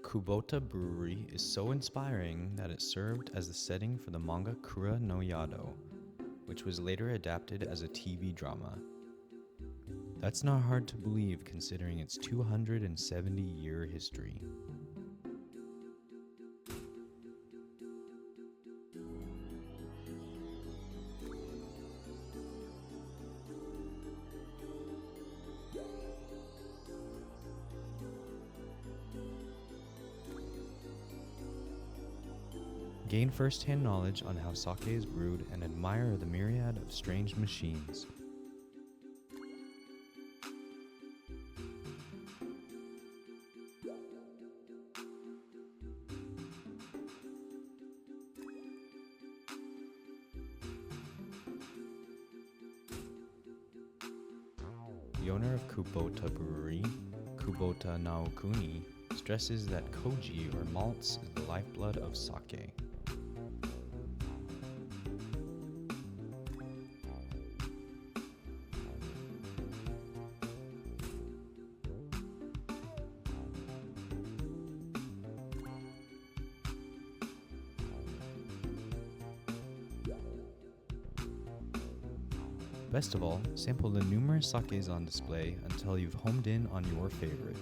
Kubota Brewery is so inspiring that it served as the setting for the manga Kura no Yado, which was later adapted as a TV drama. That's not hard to believe considering its 270-year history. Gain first-hand knowledge on how sake is brewed and admire the myriad of strange machines. The owner of Kubota Brewery, Kubota Naokuni, stresses that koji or malts is the lifeblood of sake. Best of all, sample the numerous sakes on display until you've homed in on your favorite.